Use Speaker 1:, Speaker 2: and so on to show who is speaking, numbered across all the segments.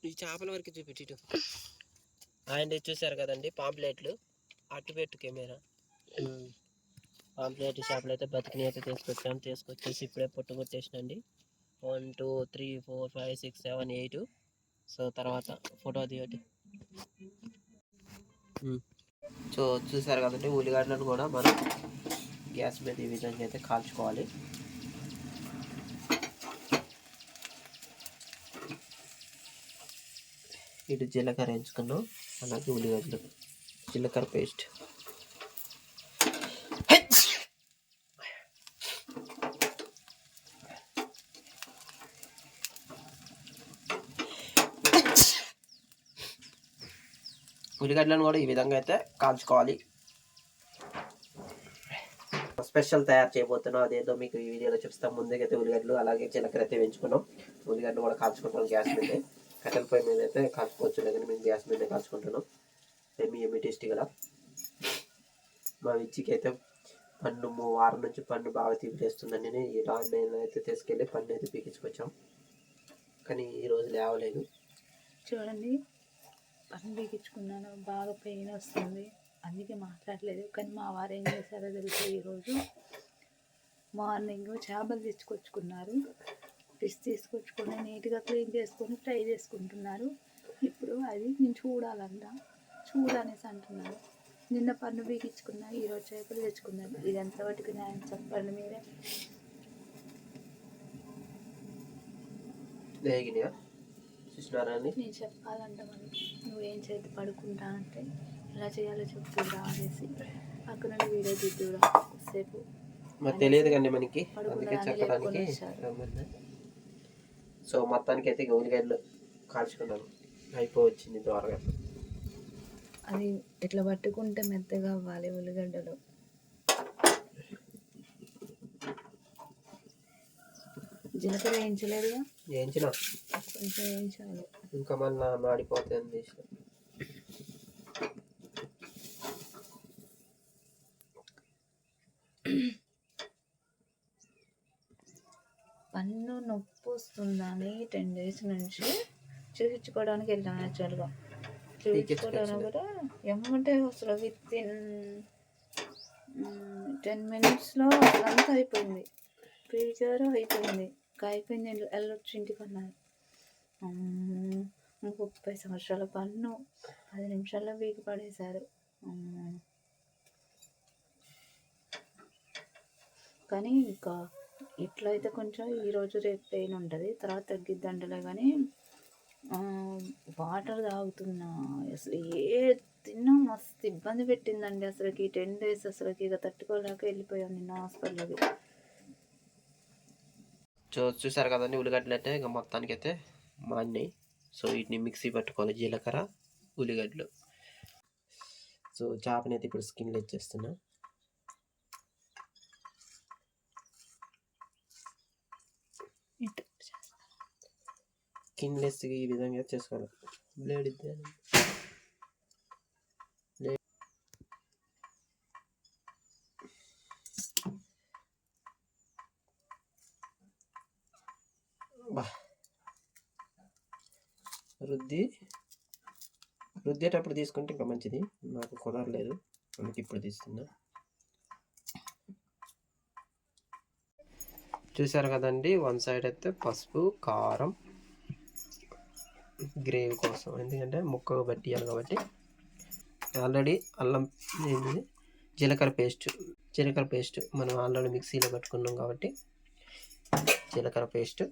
Speaker 1: ఈ చేపల వరకు చూపెట్టు. ఆయన చూసారు కదండి పాంప్లెట్లు, అట్టుపెట్టు కెమెరా. పాంప్లెట్ చేపలు అయితే బతికిని అయితే తీసుకొచ్చేసి ఇప్పుడే పొట్టు కొట్టేసినండి. 1 2 3 4 5 6 7 8. సో తర్వాత ఫోటో తీయటి. సో చూసారు కదండి, ఉల్లిగడ్డలను కూడా మనం గ్యాస్ మీద ఈ విధంగా అయితే కాల్చుకోవాలి. ఇటు జీలకర్ర ఎంచుకున్నాం, అలాగే ఉల్లిగడ్డలు, జీలకర్ర పేస్ట్. ఉల్లిగడ్డలను కూడా ఈ విధంగా అయితే కాల్చుకోవాలి. స్పెషల్ తయారు చేయబోతున్నాం, అదేదో మీకు ఈ వీడియోలో చూపిస్తాం. ముందుకైతే ఉల్లిగడ్డలు అలాగే జీలకర్ర అయితే వేయించుకున్నాం. ఉల్లిగడ్డలు కూడా కాల్చుకుంటాం గ్యాస్ మీదే. కట్టెల పొయ్యి మీద అయితే కాల్చుకోవచ్చు, లేదని మేము గ్యాస్ మీదే కాల్చుకుంటున్నాం. ఏమి టేస్టీ కదా. మా విచ్చికి అయితే పన్ను వారం నుంచి పన్ను బాగా తీపిచేస్తుందండి. నేను ఈ ఆన్లైన్లో అయితే తీసుకెళ్ళి పన్ను అయితే పీకించుకొచ్చాం, కానీ ఈరోజు లేవలేదు.
Speaker 2: చూడండి, పన్ను పీకించుకున్నాను, బాగా పెయిన్ వస్తుంది, అందుకే మాట్లాడలేదు. కానీ మా వారు ఏం చేశారో తెలుసు, ఈరోజు మార్నింగ్ చేపలు తెచ్చుకొచ్చుకున్నారు. ఫిష్ తీసుకొచ్చుకొని నీట్గా క్లీన్ చేసుకొని ఫ్రై చేసుకుంటున్నారు. ఇప్పుడు అది నేను చూడాలనేసి అంటున్నారు. నిన్న పన్ను పీకించుకున్నా, ఈరోజు చేపలు తెచ్చుకున్నారు. ఇది ఎంతవరకు న్యాయం చెప్పండి మీరే. నేను చెప్పాలంట మరి, నువ్వేం చేతి పడుకుంటా అంటే ఎలా చేయాలో చెప్తురా అనేసి పక్కన వీడియో దిద్దురా సేపు
Speaker 1: తెలియదు కండి మనకి, అందుకే చెప్పడానికి. సో మొత్తానికి అయితే ఉల్లిగడ్డలు కాల్చుకున్నాను, అయిపోవచ్చింది త్వరగా.
Speaker 2: అది ఇట్లా పట్టుకుంటే మెత్తగా అవ్వాలి ఉల్లిగడ్డలు. జీలకర్ర వేయించలేదుగా?
Speaker 1: వేయించిన,
Speaker 2: కొంచెం వేయించాలి,
Speaker 1: ఇంకా మళ్ళీ మాడిపోతుంది.
Speaker 2: పన్ను నొప్పి వస్తుందని 10 days నుంచి చూపించుకోవడానికి వెళ్ళాను. యాక్చువల్గా చూపించుకోవడానికి కూడా ఏమంటే అసలు వితిన్ 10 minutesలో అంతా అయిపోయింది. ప్రీజర్ అయిపోయింది, అయిపోయింది, వెళ్ళొచ్చు ఇంటికి అన్నారు. 30 సంవత్సరాల పన్ను 10 నిమిషాల్లో వీకి పడేశారు. కానీ ఇంకా ఇట్లా అయితే కొంచెం ఈరోజు రేపు పెయిన్ ఉంటుంది, తర్వాత తగ్గిద్దంటలే. కానీ వాటర్ తాగుతున్నా, అసలు ఏ తిన్నా మస్తు ఇబ్బంది పెట్టిందండి అసలుకి. 10 days అసలుకి ఇక తట్టుకోలేక వెళ్ళిపోయాను నిన్న హాస్పిటల్కి.
Speaker 1: చూసారు కదండి, ఉల్లిగడ్డలు అయితే ఇక మొత్తానికి అయితే మాడినాయి. సో వీటిని మిక్సీ పట్టుకోవాలి, జీలకర్ర ఉల్లిగడ్డలు. సో చేపని అయితే ఇప్పుడు స్కిన్లో ఇచ్చేస్తున్నా. స్కిన్లెస్ ఈ విధంగా చేసుకోవాలి. బ్లేడ్ ఇద్దే రుద్దేటప్పుడు తీసుకుంటే ఇంకా మంచిది. నాకు కుదరలేదు, అందుకే ఇప్పుడు తీస్తున్నా. చూసారు కదండి, 1 side అయితే పసుపు, కారం, గ్రేవీ కోసం, ఎందుకంటే ముక్కగా పట్టియాలి కాబట్టి. ఆల్రెడీ అల్లం జీలకర్ర పేస్ట్ మనం ఆల్రెడీ మిక్సీలో పెట్టుకున్నాం కాబట్టి జీలకర్ర పేస్ట్,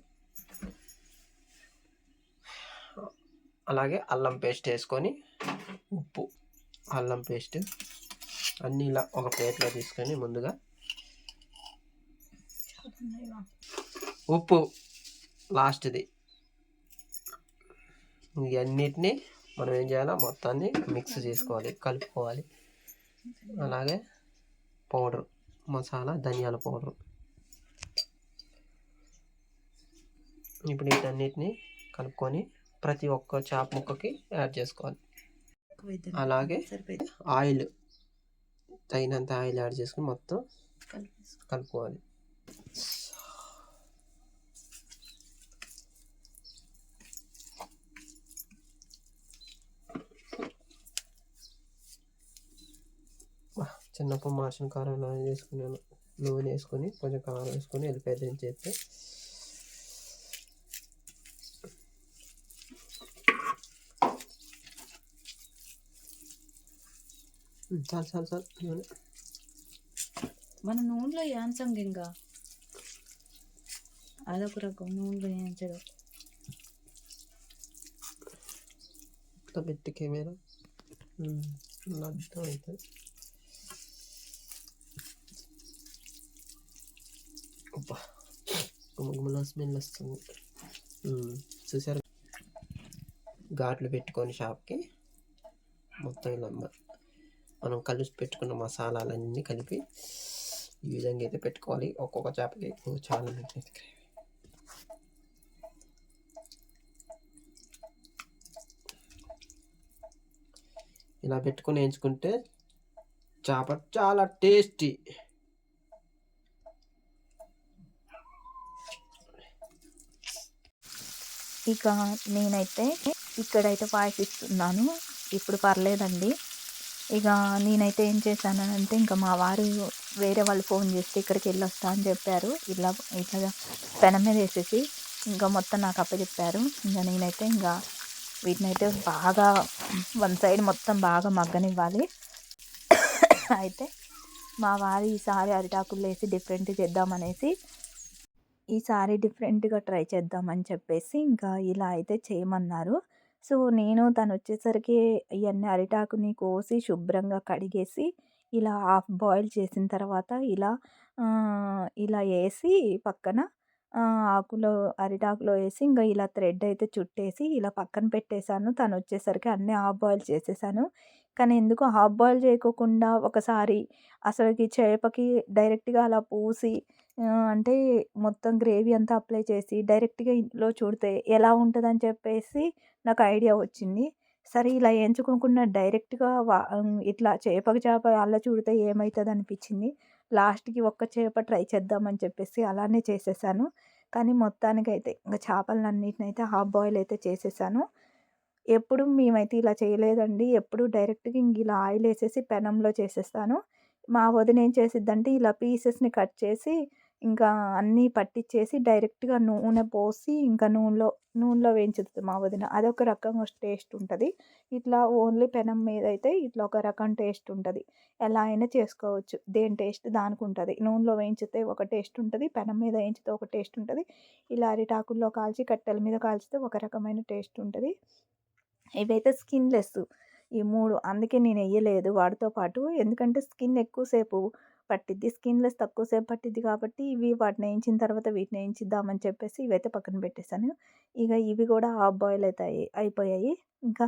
Speaker 1: అలాగే అల్లం పేస్ట్ వేసుకొని, ఉప్పు, అల్లం పేస్ట్ అన్నీ ఇలా ఒక ప్లేట్లో తీసుకొని ముందుగా ఉప్పు లాస్ట్ది, ఇవన్నిటినీ మనం ఏం చేయాలో మొత్తాన్ని మిక్స్ చేసుకోవాలి, కలుపుకోవాలి. అలాగే పౌడర్, మసాలా, ధనియాల పౌడర్. ఇప్పుడు వీటన్నిటిని కలుపుకొని ప్రతి ఒక్క చేప ముక్కకి యాడ్ చేసుకోవాలి. అలాగే ఆయిల్, తగినంత ఆయిల్ యాడ్ చేసుకుని మొత్తం కలుపుకోవాలి. చిన్నప్పుడు మార్చిన కారం వేసుకున్నాను. నూనె వేసుకొని కొంచెం కారం వేసుకొని వెళ్ళిపోయి దించేస్తే చాలు చాలు చాలు నూనె.
Speaker 2: మన నూనెలో యాంచంగా ఇంకా అదొక రకం నూనెలో వేయించడం.
Speaker 1: పెట్టి కెమెరా అర్థం అవుతుంది. అబ్బా గుమగుమల స్మెల్ వస్తుంది. చూసారు, ఘాట్లు పెట్టుకొని షాప్కి మొత్తం ఇలా మనం కలిసి పెట్టుకున్న మసాలాలన్నీ కలిపి ఈ విధంగా అయితే పెట్టుకోవాలి. ఒక్కొక్క చేపకి చాలా ఇలా పెట్టుకొని వేయించుకుంటే చేప చాలా టేస్టీ.
Speaker 2: ఇక నేనైతే ఇక్కడైతే వాయిస్ ఇస్తున్నాను. ఇప్పుడు పర్లేదండి. ఇక నేనైతే ఏం చేశానంటే ఇంకా మా వారు వేరే వాళ్ళు ఫోన్ చేస్తే ఇక్కడికి వెళ్ళొస్తా అని చెప్పారు. ఇట్లా పెనం మీద వేసేసి ఇంకా మొత్తం నాకు అప్పచెప్పారు. ఇంకా నేనైతే ఇంకా వీటినైతే బాగా వన్ సైడ్ మొత్తం బాగా మగ్గనివ్వాలి. అయితే మా వారు ఈసారి అరిటాకులు వేసి డిఫరెంట్ చేద్దామనేసి ఈసారి డిఫరెంట్గా ట్రై చేద్దామని చెప్పేసి ఇంకా ఇలా అయితే చేయమన్నారు. సో నేను తను వచ్చేసరికి ఇవన్నీ అరిటాకుని కోసి శుభ్రంగా కడిగేసి ఇలా హాఫ్ బాయిల్ చేసిన తర్వాత ఇలా వేసి పక్కన ఆకులో అరిటాకులో వేసి ఇంకా ఇలా థ్రెడ్ అయితే చుట్టేసి ఇలా పక్కన పెట్టేశాను. తను వచ్చేసరికి అన్నీ హాఫ్ బాయిల్ చేసేసాను. కానీ ఎందుకో హాఫ్ బాయిల్ చేయకోకుండా ఒకసారి అసలుకి చేపకి డైరెక్ట్గా అలా పూసి అంటే మొత్తం గ్రేవీ అంతా అప్లై చేసి డైరెక్ట్గా ఇందులో చూడితే ఎలా ఉంటుందని చెప్పేసి నాకు ఐడియా వచ్చింది. సరే ఇలా ఎంచుకోకుండా డైరెక్ట్గా ఇట్లా చేప అలా చూడితే ఏమవుతుంది అనిపించింది. లాస్ట్కి ఒక్క చేప ట్రై చేద్దామని చెప్పేసి అలానే చేసేసాను. కానీ మొత్తానికైతే ఇంకా చేపలన్నిటినైతే హాఫ్ బాయిల్ అయితే చేసేసాను. ఎప్పుడు మేమైతే ఇలా చేయలేదండి. ఎప్పుడు డైరెక్ట్గా ఇంక ఇలా ఆయిల్ వేసేసి పెనంలో చేసేస్తాను. మా వదిన ఏం చేసిద్దంటే ఇలా పీసెస్ని కట్ చేసి ఇంకా అన్నీ పట్టించేసి డైరెక్ట్గా నూనె పోసి ఇంకా నూనెలో వేయించుతుంది మా వదిన. అదొక రకంగా టేస్ట్ ఉంటుంది. ఇట్లా ఓన్లీ పెనం మీద అయితే ఇట్లా ఒక రకం టేస్ట్ ఉంటుంది. ఎలా అయినా చేసుకోవచ్చు. దేని టేస్ట్ దానికి ఉంటుంది. నూనెలో వేయించితే ఒక టేస్ట్ ఉంటుంది. పెనం మీద వేయించితే ఒక టేస్ట్ ఉంటుంది. ఇలా అరిటాకుల్లో కాల్చి కట్టెల మీద కాల్చితే ఒక రకమైన టేస్ట్ ఉంటుంది. ఇవైతే స్కిన్లెస్ ఈ 3 అందుకే నేను వేయలేదు వాటితో పాటు. ఎందుకంటే స్కిన్ ఎక్కువసేపు పట్టిద్ది. స్కిన్లెస్ తక్కువసేపు పట్టిద్ది కాబట్టి వాటిని వేయించిన తర్వాత వీటిని వేయించిద్దామని చెప్పేసి ఇవైతే పక్కన పెట్టేశాను. ఇక ఇవి కూడా హాఫ్ బాయిల్ అయితే అయిపోయాయి. ఇంకా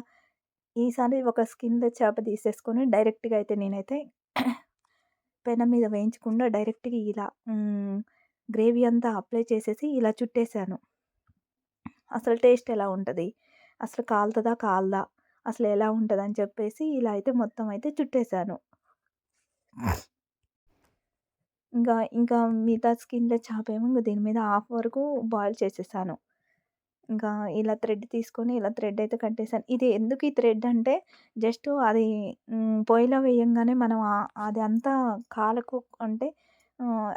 Speaker 2: ఈసారి ఒక స్కిన్లెస్ చేప తీసేసుకొని డైరెక్ట్గా అయితే నేనైతే పెనం మీద వేయించకుండా డైరెక్ట్గా ఇలా గ్రేవీ అంతా అప్లై చేసేసి ఇలా చుట్టేసాను. అసలు టేస్ట్ ఎలా ఉంటుంది, అసలు కాలుతుందా కాలదా, అసలు ఎలా ఉంటుందని చెప్పేసి ఇలా అయితే మొత్తం అయితే చుట్టేసాను. ఇంకా మిగతా స్కిన్‌లెస్ చేపేమో ఇంక దీని మీద హాఫ్ వరకు బాయిల్ చేసేసాను. ఇంకా ఇలా థ్రెడ్ తీసుకొని ఇలా థ్రెడ్ అయితే కట్టేసాను. ఇది ఎందుకు ఈ థ్రెడ్ అంటే జస్ట్ అది పొయ్యిలో వేయంగానే మనం అది అంతా కాలకు అంటే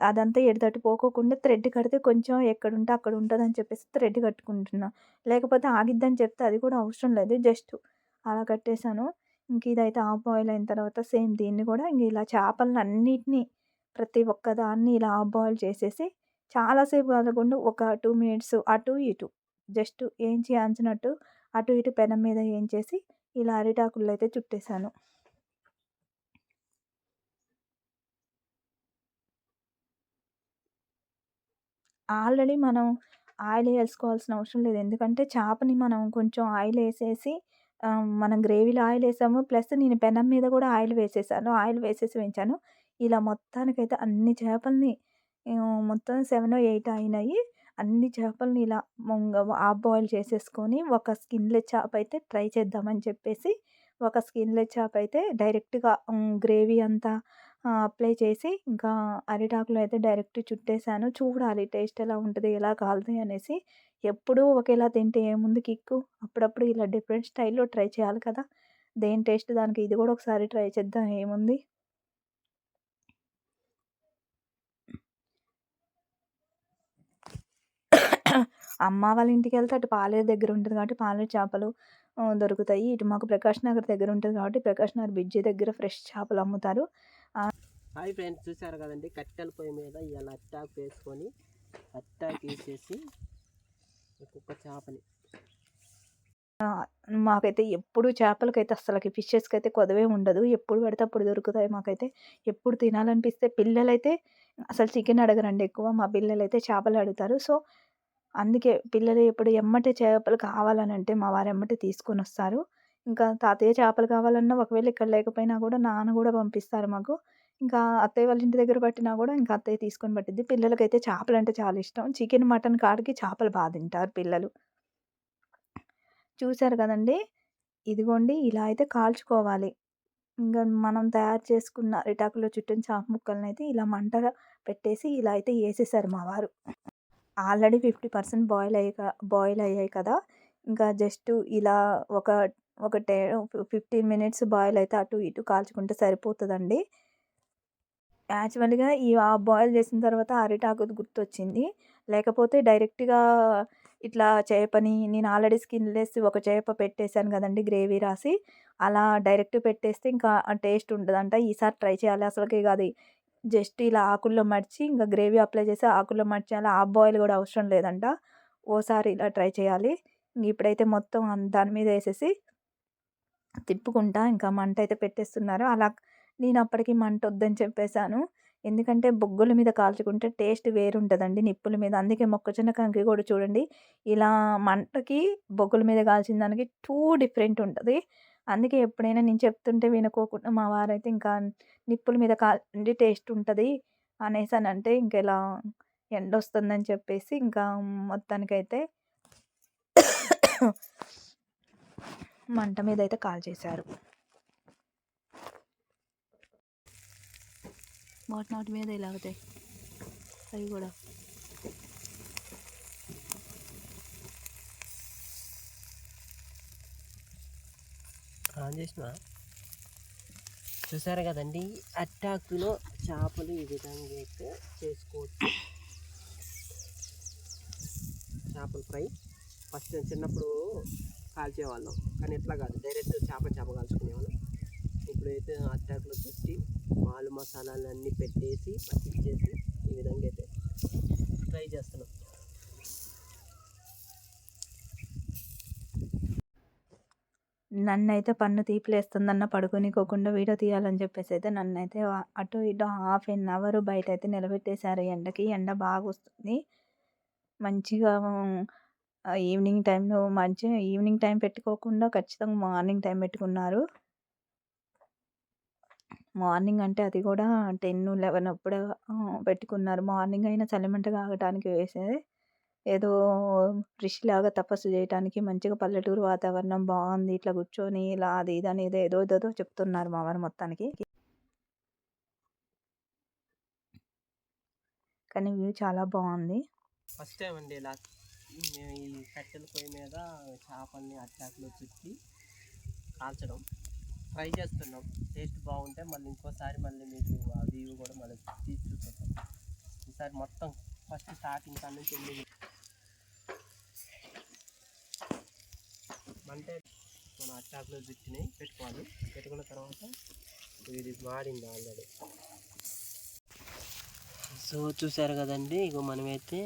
Speaker 2: అదంతా ఎడతెటు పోకోకుండా థ్రెడ్ కడితే కొంచెం ఎక్కడుంటే అక్కడ ఉంటదని చెప్పేసి థ్రెడ్ కట్టుకుంటున్నా. లేకపోతే ఆగిద్దని చెప్తే అది కూడా అవసరం లేదు. జస్ట్ అలా కట్టేసాను. ఇంక ఇదైతే హాఫ్ బాయిల్ అయిన తర్వాత సేమ్ దీన్ని కూడా ఇంక ఇలా చేపలనన్నిటిని ప్రతి ఒక్కదాన్ని ఇలా హాఫ్ బాయిల్ చేసేసి చాలా సేపు కాలకుండా ఒక 2 మినిట్స్ అటు ఇటు జస్ట్ ఏంచి అంచినట్టు అటు ఇటు పెనం మీద ఏంచేసి ఇలా అరిటాకుల్లో అయితే చుట్టేసాను. ఆల్రెడీ మనం ఆయిల్ వేసుకోవాల్సిన అవసరం లేదు. ఎందుకంటే చేపని మనం కొంచెం ఆయిల్ వేసేసి మనం గ్రేవీలో ఆయిల్ వేసాము. ప్లస్ నేను పెనం మీద కూడా ఆయిల్ వేసేసాను. ఆయిల్ వేసేసి వేయించాను. ఇలా మొత్తానికైతే అన్ని చేపల్ని మొత్తం 7, 8 అయినాయి. అన్ని చేపల్ని ఇలా హాఫ్ బాయిల్ చేసేసుకొని ఒక స్కిన్‌లెస్ చేప అయితే ట్రై చేద్దామని చెప్పేసి ఒక స్కిన్‌లెస్ చేప అయితే డైరెక్ట్‌గా గ్రేవీ అంతా అప్లై చేసి ఇంకా అరిటాకులో అయితే డైరెక్ట్ చుట్టేసాను. చూడాలి టేస్ట్ ఎలా ఉంటది, ఎలా కాలుతాయి అనేసి. ఎప్పుడూ ఒకేలా తింటే ఏముంది కిక్కు. అప్పుడప్పుడు ఇలా డిఫరెంట్ స్టైల్‌లో ట్రై చేయాలి కదా! దేని టేస్ట్ దానికి ఇది కూడా ఒకసారి ట్రై చేద్దాం ఏముంది. అమ్మ వాళ్ళ ఇంటికి వెళ్తే అటు పాలేరు దగ్గర ఉంటుంది కాబట్టి పాలేరు చేపలు దొరుకుతాయి. ఇటు మాకు ప్రకాష్ నగర్ దగ్గర ఉంటుంది కాబట్టి ప్రకాష్ నగర్ బ్రిడ్జి దగ్గర ఫ్రెష్ చేపలు అమ్ముతారు.
Speaker 1: హాయ్ ఫ్రెండ్స్, చూసారు కదండి కట్టెల పొయ్యి మీద ఇలా అట్టాకు వేసుకొని అట్టాకు వేసేసి ఒక్కొక్క చేపని
Speaker 2: మాకైతే ఎప్పుడు చేపలకైతే అస్సలకి ఫిషెస్కి అయితే కొదవే ఉండదు. ఎప్పుడు పడితే అప్పుడు దొరుకుతాయి మాకైతే. ఎప్పుడు తినాలనిపిస్తే పిల్లలైతే అసలు చికెన్ అడగరండి ఎక్కువ. మా పిల్లలైతే చేపలు అడుగుతారు. సో, అందుకే పిల్లలు ఎప్పుడు ఎమ్మటే చేపలు కావాలని అంటే మా వారు ఎమ్మటే తీసుకొనొస్తారు. ఇంకా తాతయ్య చేపలు కావాలన్నా ఒకవేళ ఇక్కడ లేకపోయినా కూడా నాన్న కూడా పంపిస్తారు మాకు. ఇంకా అత్తయ్య వాళ్ళ ఇంటి దగ్గర పట్టినా కూడా ఇంకా అత్తయ్య తీసుకొని పట్టిద్ది. పిల్లలకైతే చేపలంటే చాలా ఇష్టం. చికెన్, మటన్ కాడికి చేపలు తింటారు పిల్లలు. చూసారు కదండీ! ఇదిగోండి ఇలా అయితే కాల్చుకోవాలి. ఇంక మనం తయారు చేసుకున్న అరిటాకులో చుట్టిన చేప ముక్కలనైతే ఇలా మంట పెట్టేసి ఇలా అయితే ఏసేశారు మా వారు. ఆల్రెడీ 50% బాయిల్ అయ్యాయి కదా! ఇంకా జస్ట్ ఇలా ఒక ఒక 15 మినిట్స్ బాయిల్ అయితే అటు ఇటు కాల్చుకుంటే సరిపోతదండి. యాక్చువల్‌గా బాయిల్ చేసిన తర్వాత అరిటాకుది గుర్తొచ్చింది. లేకపోతే డైరెక్ట్‌గా ఇట్లా చేపని నేను ఆల్రెడీ స్కిన్‌లెస్ ఒక చేప పెట్టేసాను కదండీ గ్రేవీ రాసి. అలా డైరెక్ట్ పెట్టేస్తే ఇంకా టేస్ట్ ఉండదంట. ఈసారి ట్రై చేయాలి. అసలకి అది జస్ట్ ఇలా ఆకుల్లో మడిచి ఇంకా గ్రేవీ అప్లై చేసి ఆకుల్లో మడిచేయాలి. హాఫ్ బాయిల్ కూడా అవసరం లేదంట. ఓసారి ఇలా ట్రై చేయాలి. ఇప్పుడైతే మొత్తం దాని మీద ఏసేసి తిప్పుకుంటా ఇంకా మంట అయితే పెట్టేస్తున్నారు. అలా నేను అప్పటికి మంట వద్దని చెప్పేసాను. ఎందుకంటే బొగ్గుల మీద కాల్చుకుంటే టేస్ట్ వేరుంటదండి నిప్పుల మీద. అందుకే మొక్కజొన్న కంకి కూడా చూడండి ఇలా మంటకి బొగ్గుల మీద కాల్చిన దానికి డిఫరెంట్ ఉంటది. అందుకే ఎప్పుడైనా నేను చెప్తుంటే వినుకోకుండా మా వారైతే ఇంకా నిప్పుల మీద కాల్చండి టేస్ట్ ఉంటది అనేసనంటే ఇంక ఇలా ఎండొస్తుందని చెప్పేసి ఇంకా మొత్తానికైతే మంట మీద అయితే కాల్చేశారు. వాటి మీద ఇలా అవుతాయి అవి కూడా.
Speaker 1: ఆన్ చేసిన చూసారు కదండి అట్టాకులో చేపలు ఈ విధంగా అయితే చేసుకోవచ్చు. చేపల ఫ్రై ఫస్ట్ చిన్నప్పుడు కాల్చేవాళ్ళం, కానీ ఎట్లా కాదు డైరెక్ట్ చేప కాల్చుకునేవాళ్ళం. ఇప్పుడైతే అట్టాకులో పెట్టి మాలు మసాలాలన్నీ పెట్టేసి పట్టించేసి ఈ విధంగా అయితే ఫ్రై చేస్తున్నాం.
Speaker 2: నన్నైతే పన్ను తీపిలేస్తుందన్న పడుకోనికోకుండా వీడియో తీయాలని చెప్పేసి అయితే నన్నైతే అటు ఇటు హాఫ్ ఎన్ అవర్ బయట అయితే నిలబెట్టేశారు ఎండకి. ఎండ బాగా వస్తుంది. మంచిగా ఈవినింగ్ టైం పెట్టుకోకుండా ఖచ్చితంగా మార్నింగ్ టైం పెట్టుకున్నారు. మార్నింగ్ అంటే అది కూడా 10, 11 అప్పుడు పెట్టుకున్నారు. మార్నింగ్ అయినా చలిమంట కాగటానికి వేసేది. ఏదో ఋషిలాగా తపస్సు చేయటానికి మంచిగా పల్లెటూరు వాతావరణం బాగుంది. ఇట్లా కూర్చొని ఇలా అది ఇది అని ఏదేదో చెప్తున్నారు మా వారు మొత్తానికి. కానీ వ్యూ చాలా బాగుంది.
Speaker 1: ఫస్ట్ టైం అండి ఇలా మేము ఈ కట్టెల పొయ్యి మీద చేపల్ని అట్టాకులో చుట్టి కాల్చడం ట్రై చేస్తున్నాం. టేస్ట్ బాగుంటే మళ్ళీ ఇంకోసారి మళ్ళీ మీకు ఆ వ్యూ కూడా మళ్ళీ తీసి చూపిస్తాం. ఈసారి మొత్తం ఫస్ట్ స్టార్టింగ్ కాడ నుంచి అంటే మనం అట్టాకులో చుట్టినవి పెట్టుకోవాలి. పెట్టుకున్న తర్వాత ఇది మాడింది ఆల్రెడీ. సో చూసారు కదండి, ఇక మనమైతే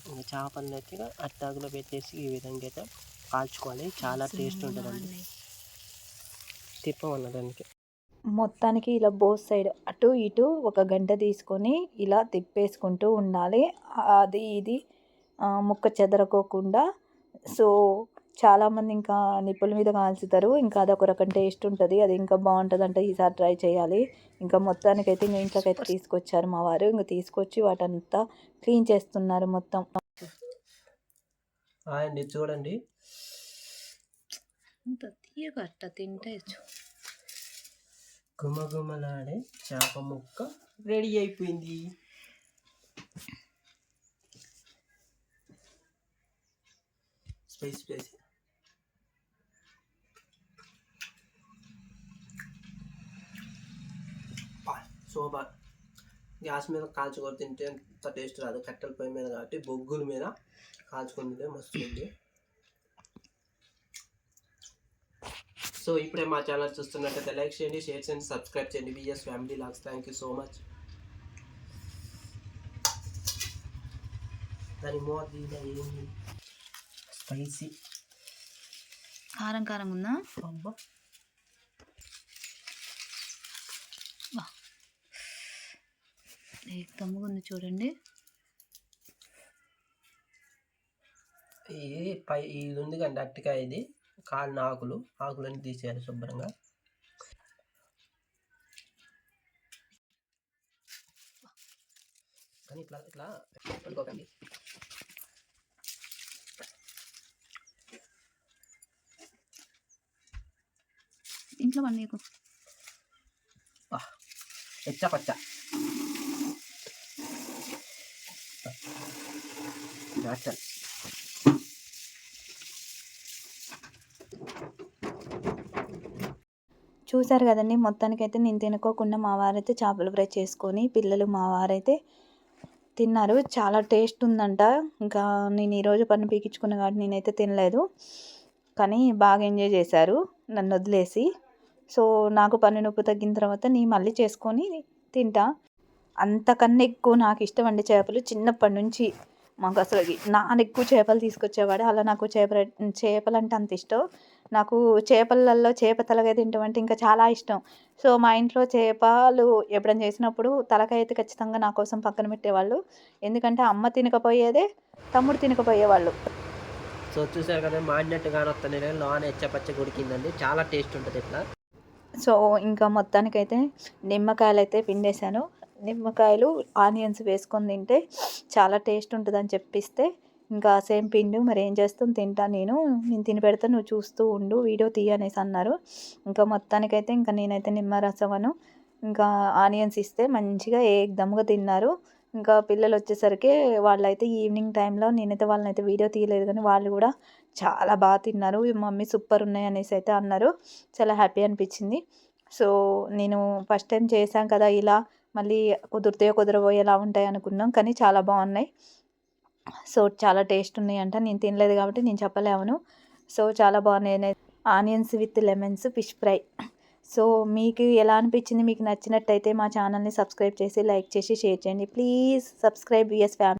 Speaker 1: ఇంకా చేపలను అయితే అట్టాకులో పెట్టేసి ఈ విధంగా అయితే కాల్చుకోవాలి. చాలా టేస్ట్ ఉంటుందండి. తిప్పమన్నదానికి
Speaker 2: మొత్తానికి ఇలా బోత్ సైడ్ అటు ఇటు ఒక గంట తీసుకొని ఇలా తిప్పేసుకుంటూ ఉండాలి. అది ఇది ముక్క చెదరకోకుండా. సో చాలామంది ఇంకా నిప్పుల మీద కాల్చుతారు. ఇంకా అదొక రకం టేస్ట్ ఉంటుంది. అది ఇంకా బాగుంటుందంటే ఈసారి ట్రై చేయాలి. ఇంకా మొత్తానికైతే ఇంకా ఇంట్లోకైతే తీసుకొచ్చారు మా వారు. ఇంకా తీసుకొచ్చి వాటంతా క్లీన్ చేస్తున్నారు మొత్తం.
Speaker 1: అండి చూడండి
Speaker 2: తీయగట్ట తింటే
Speaker 1: గుమగుమలాడే చేప ముక్క రెడీ అయిపోయింది. Spicy super. గ్యాస్ మీద కాల్చుకొని తింటే అంత టేస్ట్ రాదు. కట్టెల పొయ్యి మీద కాబట్టి బొగ్గుల మీద కాల్చుకుంటే మస్తు ఉంది. సో ఇప్పుడే మా ఛానల్ చూస్తున్నట్టయితే లైక్ చేయండి, షేర్ చేయండి, సబ్స్క్రైబ్ చేయండి. BS family logs. Thank you so much. దాని మోదీలో ఏంది స్పైసీ
Speaker 2: కారం కారం ఉందా?
Speaker 1: అబ్బా
Speaker 2: తమ్ముగా ఉంది చూడండి.
Speaker 1: ఇది ఉంది కండి అట్టికాయ, ఇది కాలిన ఆకులన్నీ తీసేయాలి శుభ్రంగా. కానీ ఇట్లా ఇట్లా పడుకోకండి.
Speaker 2: ఇంట్లో పండుగ
Speaker 1: ఎచ్చా పచ్చ నాచల్.
Speaker 2: చూసారు కదండి. మొత్తానికైతే నేను తినుకోకుండా మా వారైతే చేపల ఫ్రై చేసుకొని పిల్లలు మా వారైతే తిన్నారు. చాలా టేస్ట్ ఉందంట. ఇంకా నేను ఈరోజు పన్ను పీకించుకున్నా కాబట్టి నేనైతే తినలేదు, కానీ బాగా ఎంజాయ్ చేశారు నన్ను వదిలేసి. సో నాకు పన్ను నొప్పి తగ్గిన తర్వాత నేను మళ్ళీ చేసుకొని తింటా. అంతకన్నా ఎక్కువ నాకు ఇష్టం అండి చేపలు. చిన్నప్పటి నుంచి మాకు అసలు నాన్న ఎక్కువ చేపలు తీసుకొచ్చేవాడు. అలా నాకు చేపలు అంటే అంత ఇష్టం. నాకు చేపలలో చేప తలకాయ తింటాం అంటే ఇంకా చాలా ఇష్టం. సో మా ఇంట్లో చేపలు ఎప్పుడైనా చేసినప్పుడు తలకాయ అయితే ఖచ్చితంగా నా కోసం పక్కన పెట్టేవాళ్ళు. ఎందుకంటే అమ్మ తినకపోయేదే, తమ్ముడు తినకపోయేవాళ్ళు.
Speaker 1: సో చూసారు కదా, మాడినట్టుగానే వస్తుంది, లోన ఎచ్చపచ్చ ఉడికిందండి. చాలా టేస్ట్ ఉంటుంది ఇట్లా.
Speaker 2: సో ఇంకా మొత్తానికైతే నిమ్మకాయలు అయితే పిండేశాను. నిమ్మకాయలు ఆనియన్స్ వేసుకొని తింటే చాలా టేస్ట్ ఉంటుందని చెప్పిస్తే ఇంకా సేమ్ పిండి మరి ఏం చేస్తాను, తింటాను నేను తిని పెడతా, నువ్వు చూస్తూ ఉండు, వీడియో తీయనేసి అన్నారు. ఇంకా మొత్తానికైతే ఇంకా నేనైతే నిమ్మరసమను ఇంకా ఆనియన్స్ ఇస్తే మంచిగా ఏకదమ్గా తిన్నారు. ఇంకా పిల్లలు వచ్చేసరికి వాళ్ళైతే ఈవినింగ్ టైంలో, నేనైతే వాళ్ళనైతే వీడియో తీయలేదు కానీ వాళ్ళు కూడా చాలా బాగా తిన్నారు. మమ్మీ సూపర్ ఉన్నాయి అనేసి అయితే అన్నారు. చాలా హ్యాపీ అనిపించింది. సో నేను ఫస్ట్ టైం చేశాను కదా ఇలా, మళ్ళీ కుదరబోయేలా ఉంటాయి అనుకున్నాం, కానీ చాలా బాగున్నాయి. సో చాలా టేస్ట్ ఉన్నాయి అంట. నేను తినలేదు కాబట్టి నేను చెప్పలేను. సో చాలా బాగున్నాయి. Onions with lemons fish fry. So మీకు ఎలా అనిపించింది? మీకు నచ్చినట్టయితే మా ఛానల్ని సబ్స్క్రైబ్ చేసి, లైక్ చేసి, షేర్ చేయండి. Please subscribe BS family.